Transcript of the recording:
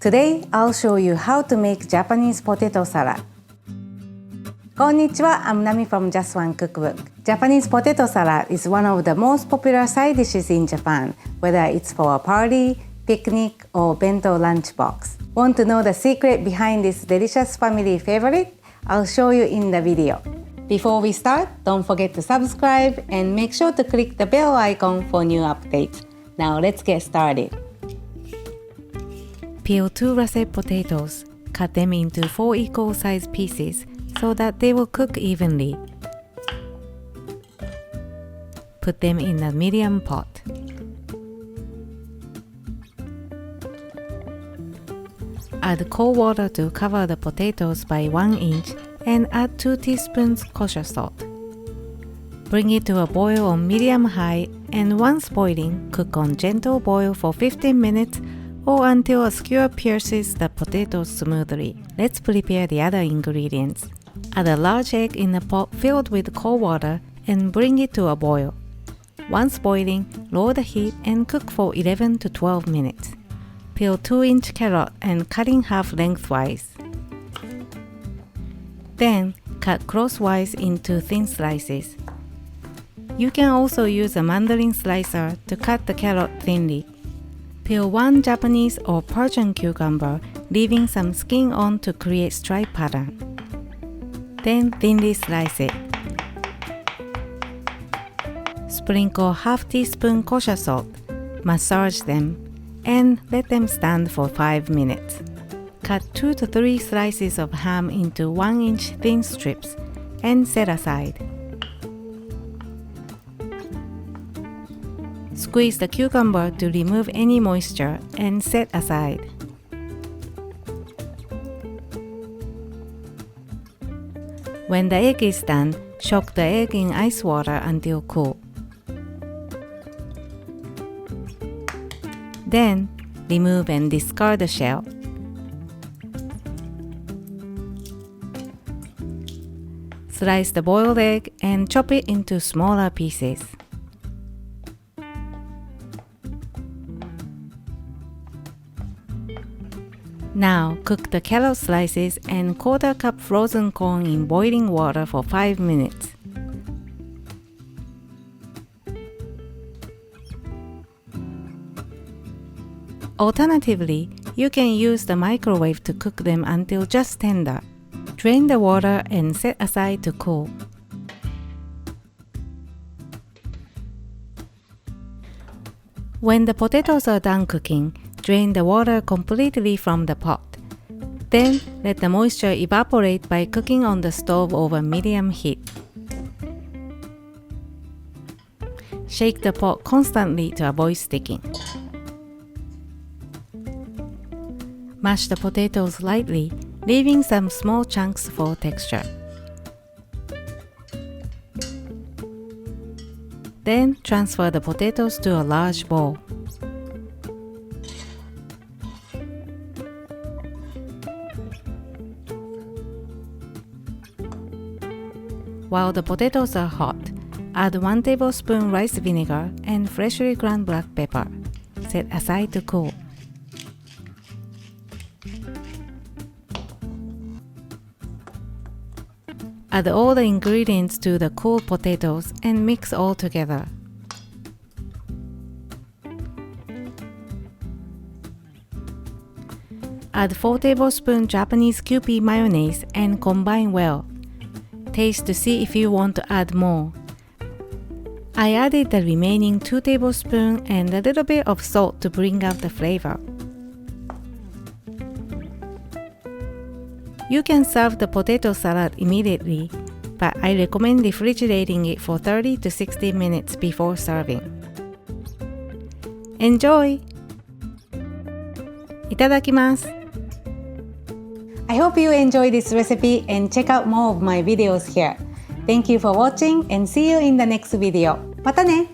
Today, I'll show you how to make Japanese potato salad. Konnichiwa, I'm Nami from Just One Cookbook. Japanese potato salad is one of the most popular side dishes in Japan, whether it's for a party, picnic, or bento lunchbox. Want to know the secret behind this delicious family favorite? I'll show you in the video. Before we start, don't forget to subscribe and make sure to click the bell icon for new updates. Now let's get started. Peel 2 russet potatoes. Cut them into 4 equal-sized pieces so that they will cook evenly. Put them in a medium pot. Add cold water to cover the potatoes by 1 inch and add 2 teaspoons kosher salt. Bring it to a boil on medium-high and once boiling, cook on gentle boil for 15 minutes or until a skewer pierces the potatoes smoothly. Let's prepare the other ingredients. Add a large egg in a pot filled with cold water and bring it to a boil. Once boiling, lower the heat and cook for 11 to 12 minutes. Peel 2-inch carrot and cut in half lengthwise. Then, cut crosswise into thin slices. You can also use a mandarin slicer to cut the carrot thinly. Peel 1 Japanese or Persian cucumber, leaving some skin on to create stripe pattern. Then thinly slice it. Sprinkle half teaspoon kosher salt, massage them, and let them stand for 5 minutes. Cut 2 to 3 slices of ham into 1-inch thin strips and set aside. Squeeze the cucumber to remove any moisture and set aside. When the egg is done, shock the egg in ice water until cool. Then, remove and discard the shell. Slice the boiled egg and chop it into smaller pieces. Now, cook the carrot slices and quarter cup frozen corn in boiling water for 5 minutes. Alternatively, you can use the microwave to cook them until just tender. Drain the water and set aside to cool. When the potatoes are done cooking, drain the water completely from the pot. Then, let the moisture evaporate by cooking on the stove over medium heat. Shake the pot constantly to avoid sticking. Mash the potatoes lightly, leaving some small chunks for texture. Then, transfer the potatoes to a large bowl. While the potatoes are hot, add 1 tablespoon rice vinegar and freshly ground black pepper. Set aside to cool. Add all the ingredients to the cooled potatoes and mix all together. Add 4 tablespoons Japanese Kewpie mayonnaise and combine well. Taste to see if you want to add more. I added the remaining 2 tablespoons and a little bit of salt to bring out the flavor. You can serve the potato salad immediately, but I recommend refrigerating it for 30 to 60 minutes before serving. Enjoy! いただきます。I hope you enjoy this recipe and check out more of my videos here. Thank you for watching and see you in the next video. またね!